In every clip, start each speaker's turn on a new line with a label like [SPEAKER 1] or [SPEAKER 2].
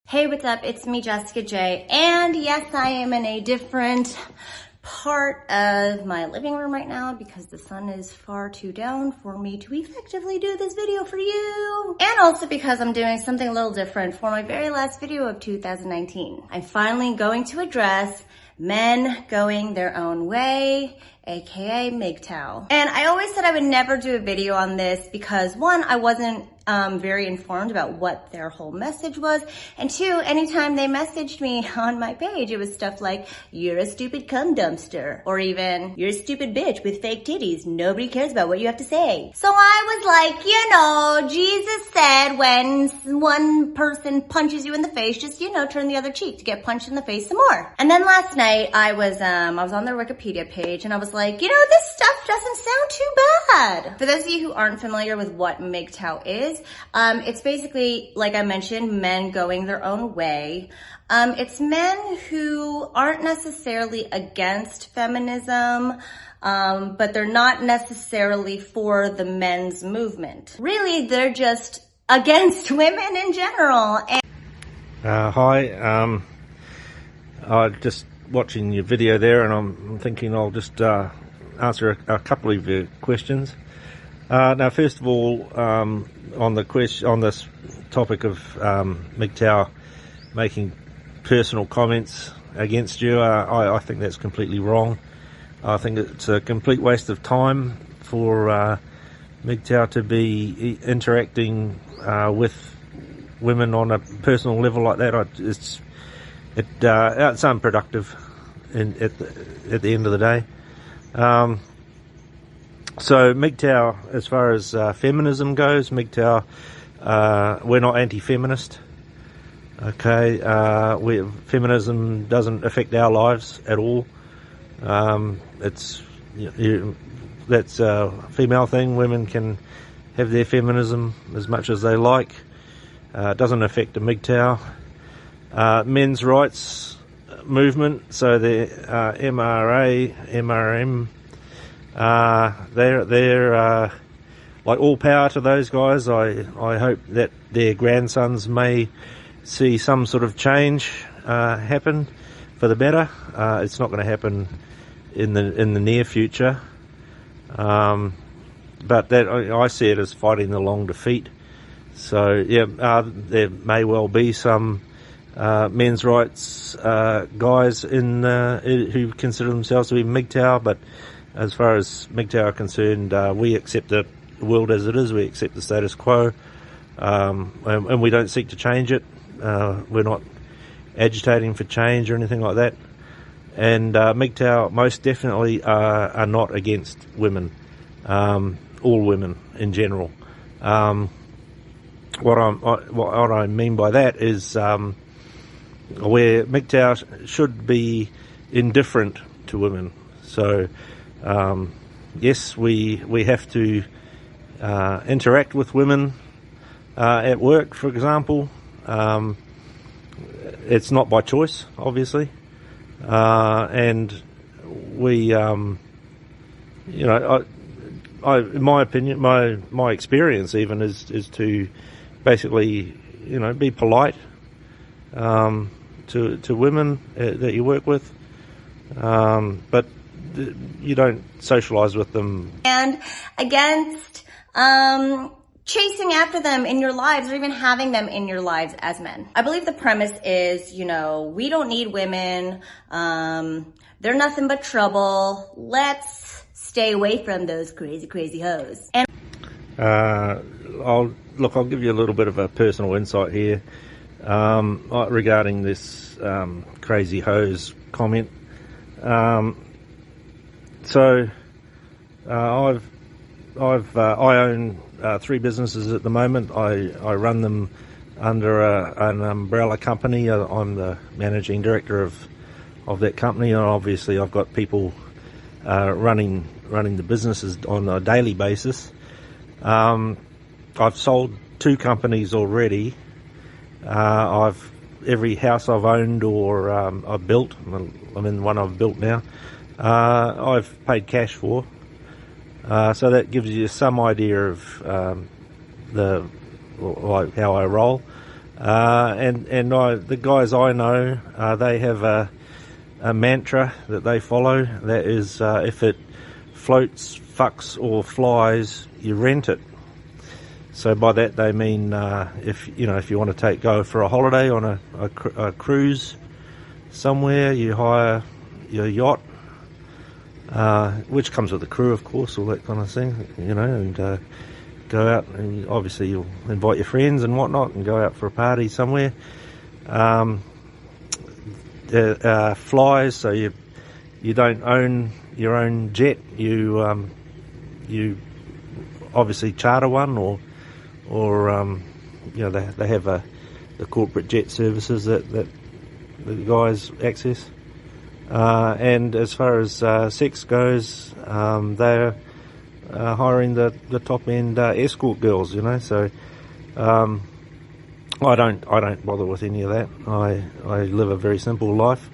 [SPEAKER 1] Hey, what's up? It's me, Jessica J. And yes, I am in a different part of my living room right now because the sun is far too down for me to effectively do this video for you. And also because I'm doing something a little different for my very last video of 2019. I'm finally going to address men going their own way, aka MGTOW. And I always said I would never do a video on this because one, I wasn't very informed about what their whole message was. And two, anytime they messaged me on my page, it was stuff like, you're a stupid cum dumpster. Or even, you're a stupid bitch with fake titties. Nobody cares about what you have to say. So I was like, Jesus said when one person punches you in the face, just, turn the other cheek to get punched in the face some more. And then last night I was on their Wikipedia page and I was like, this stuff doesn't sound too bad. For those of you who aren't familiar with what MGTOW is, it's basically, like I mentioned, men going their own way. It's men who aren't necessarily against feminism, but they're not necessarily for the men's movement. Really, they're just against women in general.
[SPEAKER 2] Hi, I'm just watching your video there and I'm thinking I'll just answer a couple of your questions. Now, first of all, on this topic of MGTOW making personal comments against you, I think that's completely wrong. I think it's a complete waste of time for MGTOW to be interacting with women on a personal level like that. It's unproductive at the end of the day. So MGTOW, as far as feminism goes, MGTOW, we're not anti-feminist. Okay, feminism doesn't affect our lives at all. It's that's a female thing. Women can have their feminism as much as they like. It doesn't affect the MGTOW. Men's rights movement, so the MRA, MRM, they're like all power to those guys. I hope that their grandsons may see some sort of change happen for the better. It's not going to happen in the near future, but that I see it as fighting the long defeat. So yeah, there may well be some men's rights guys who consider themselves to be MGTOW, but as far as MGTOW are concerned, we accept the world as it is. We accept the status quo, and we don't seek to change it. We're not agitating for change or anything like that. And MGTOW most definitely are not against women, all women in general. What I mean by that is where MGTOW should be indifferent to women. So yes, we have to interact with women at work, for example. It's not by choice, obviously, and we, in my opinion, my experience even is to basically, be polite to women that you work with, but you don't socialize with them.
[SPEAKER 1] And against chasing after them in your lives or even having them in your lives as men. I believe the premise is, we don't need women. They're nothing but trouble. Let's stay away from those crazy, crazy hoes. And I'll give you a little bit of a personal insight here regarding this crazy hose comment. So I own 3 businesses at the moment. I run them under an umbrella company. I'm the managing director of that company, and obviously I've got people running the businesses on a daily basis. I've sold 2 companies already. Every house I've owned or I've built, I'm in one I've built now, I've paid cash for. So that gives you some idea of how I roll.
[SPEAKER 2] The guys I know, they have a mantra that they follow. That is, if it floats, fucks or flies, you rent it. So by that they mean if you want to go for a holiday on a cruise somewhere, you hire your yacht, which comes with the crew, of course, all that kind of thing, and go out, and obviously you'll invite your friends and whatnot and go out for a party somewhere. Flies, so you don't own your own jet. You obviously charter one, or they have the corporate jet services that the guys access. And as far as sex goes, they're hiring the top end escort girls. So I don't bother with any of that. I live a very simple life.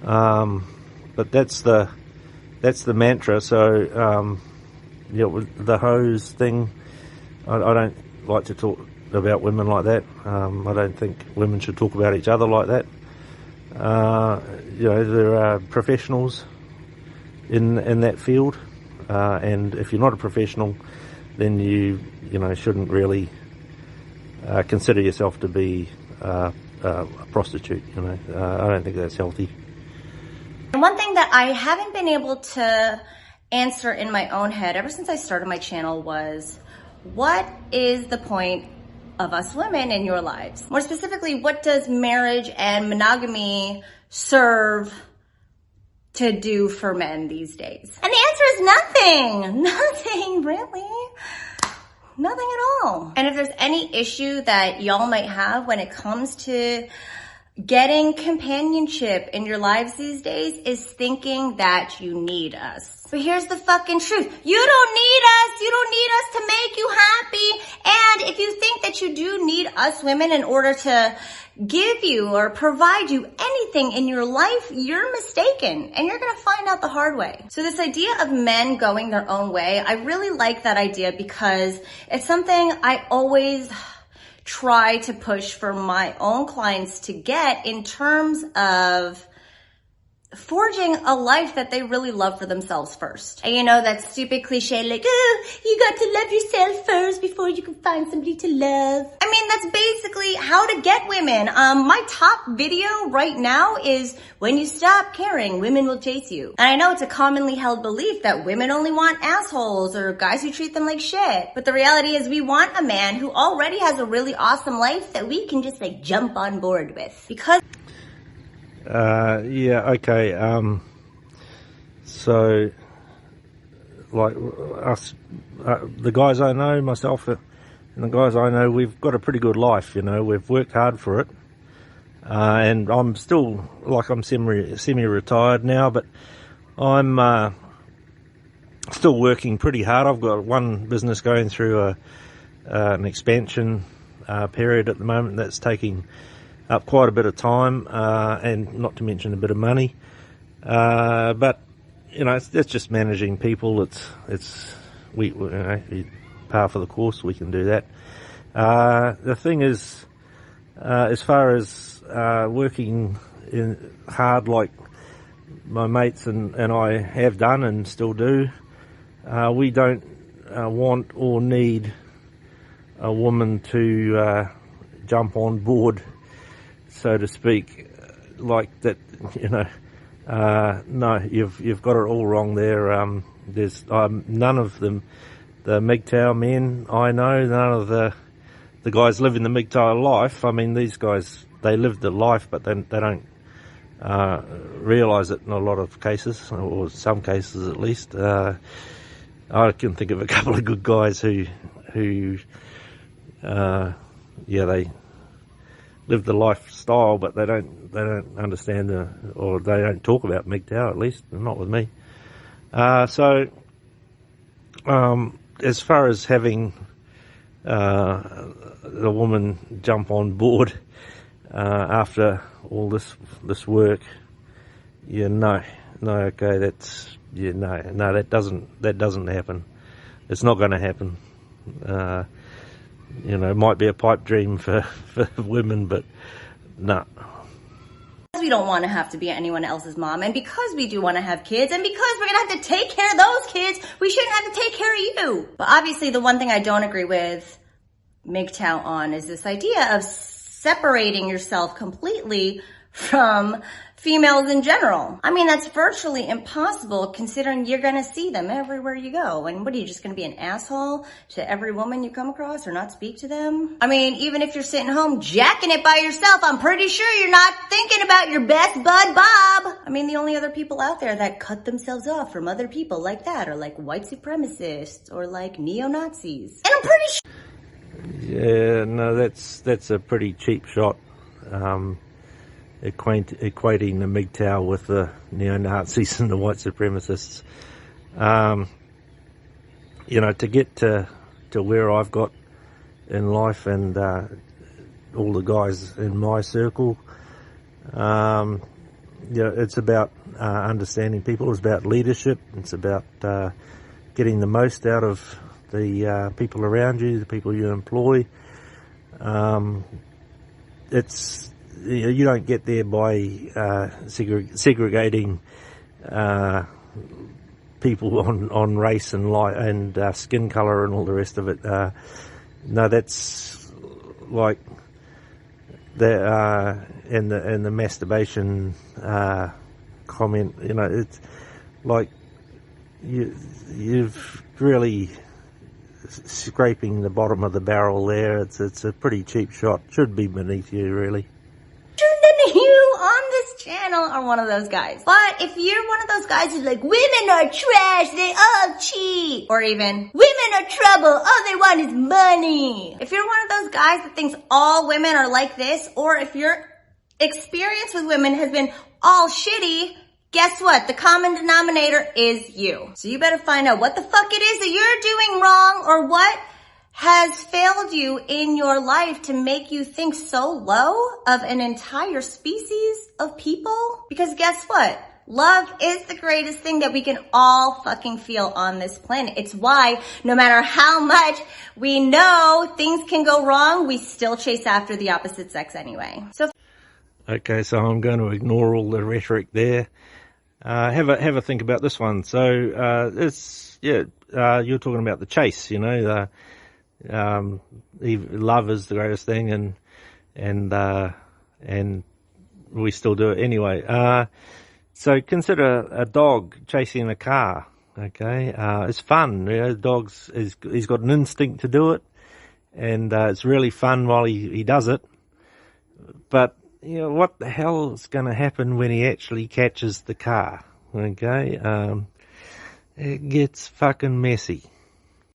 [SPEAKER 2] But that's the mantra. So with the hose thing, I don't like to talk about women like that. I don't think women should talk about each other like that. There are professionals in that field, and if you're not a professional, then you shouldn't really consider yourself to be a prostitute. I don't think that's healthy.
[SPEAKER 1] And one thing that I haven't been able to answer in my own head ever since I started my channel was, what is the point of us women in your lives? More specifically, what does marriage and monogamy serve to do for men these days? And the answer is nothing. Nothing, really. Nothing at all. And if there's any issue that y'all might have when it comes to getting companionship in your lives these days, is thinking that you need us. But here's the fucking truth. You don't need us. You don't need us to make you happy. And if you think that you do need us women in order to give you or provide you anything in your life, you're mistaken, and you're gonna find out the hard way. So this idea of men going their own way, I really like that idea because it's something I always try to push for my own clients to get in terms of forging a life that they really love for themselves first. And that stupid cliche like, oh, you got to love yourself first before you can find somebody to love. I mean, that's basically how to get women. My top video right now is, when you stop caring, women will chase you. And I know it's a commonly held belief that women only want assholes or guys who treat them like shit. But the reality is we want a man who already has a really awesome life that we can just jump on board with. Because
[SPEAKER 2] okay. So, us, the guys I know, myself and the guys I know, we've got a pretty good life. We've worked hard for it, and I'm still I'm semi-retired now, but I'm still working pretty hard. I've got one business going through an expansion period at the moment that's taking up quite a bit of time, and not to mention a bit of money. But it's just managing people. It's par for the course. We can do that. The thing is, as far as working hard like my mates and I have done and still do, we don't want or need a woman to jump on board, so to speak, like that. No, you've got it all wrong there. There's none of them, the MGTOW men I know, none of the guys living the MGTOW life. I mean, these guys, they live the life, but they don't realise it in a lot of cases, or some cases at least. I can think of a couple of good guys who they live the lifestyle, but they don't understand or they don't talk about MGTOW, at least not with me. So as far as having the woman jump on board after all this work, no, okay, that doesn't happen. It's not going to happen. you know, might be a pipe dream for women, but nah.
[SPEAKER 1] We don't want to have to be anyone else's mom, and because we do want to have kids, and because we're gonna have to take care of those kids, we shouldn't have to take care of you. But obviously the one thing I don't agree with MGTOW on is this idea of separating yourself completely from females in general. I mean, that's virtually impossible considering you're gonna see them everywhere you go. And what are you, just gonna be an asshole to every woman you come across or not speak to them? I mean, even if you're sitting home jacking it by yourself, I'm pretty sure you're not thinking about your best bud Bob. I mean, the only other people out there that cut themselves off from other people like that are like white supremacists or like neo-Nazis. And I'm pretty sure...
[SPEAKER 2] Yeah, no, that's a pretty cheap shot. Equating the MGTOW with the neo-Nazis and the white supremacists. You know, to get to where I've got in life, and all the guys in my circle, yeah, it's about understanding people. It's about leadership. It's about getting the most out of the people around you, the people you employ. You don't get there by segregating people on race and skin color and all the rest of it. No, that's like the and the masturbation comment. You know, it's like you've really scraping the bottom of the barrel there. It's a pretty cheap shot. Should be beneath you, really.
[SPEAKER 1] You on this channel are one of those guys. But if you're one of those guys who's like, women are trash, they all cheat, or even women are trouble, all they want is money. If you're one of those guys that thinks all women are like this, or if your experience with women has been all shitty, guess what? The common denominator is you. So you better find out what the fuck it is that you're doing wrong, or what has failed you in your life to make you think so low of an entire species of people. Because guess what? Love is the greatest thing that we can all fucking feel on this planet. It's why no matter how much we know things can go wrong, we still chase after the opposite sex anyway.
[SPEAKER 2] Okay, so I'm going to ignore all the rhetoric there. Have a think about this one. So you're talking about the chase, you know, love is the greatest thing, and we still do it anyway. So consider a dog chasing a car. Okay, it's fun. You know, he's got an instinct to do it, and it's really fun while he does it. But you know, what the hell is going to happen when he actually catches the car? Okay, it gets fucking messy.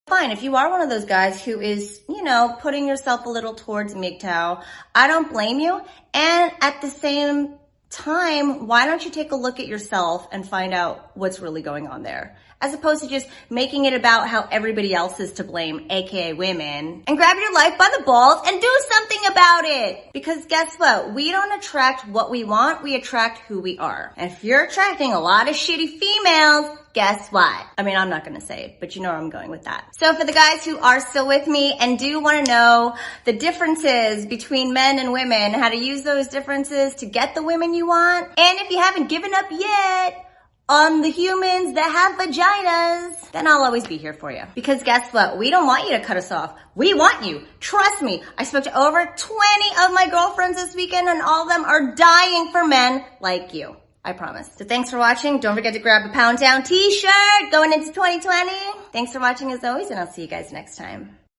[SPEAKER 1] Fine, if you are one of those guys who is, you know, putting yourself a little towards MGTOW, I don't blame you. And at the same time, why don't you take a look at yourself and find out what's really going on there? As opposed to just making it about how everybody else is to blame, aka women, and grab your life by the balls and do something about it. Because guess what? We don't attract what we want, we attract who we are. And if you're attracting a lot of shitty females, guess what? I mean, I'm not gonna say it, but you know where I'm going with that. So for the guys who are still with me and do wanna know the differences between men and women, how to use those differences to get the women you want, and if you haven't given up yet on the humans that have vaginas, then I'll always be here for you. Because guess what? We don't want you to cut us off. We want you. Trust me. I spoke to over 20 of my girlfriends this weekend, and all of them are dying for men like you. I promise. So thanks for watching. Don't forget to grab a Pound Town t-shirt going into 2020. Thanks for watching as always, and I'll see you guys next time.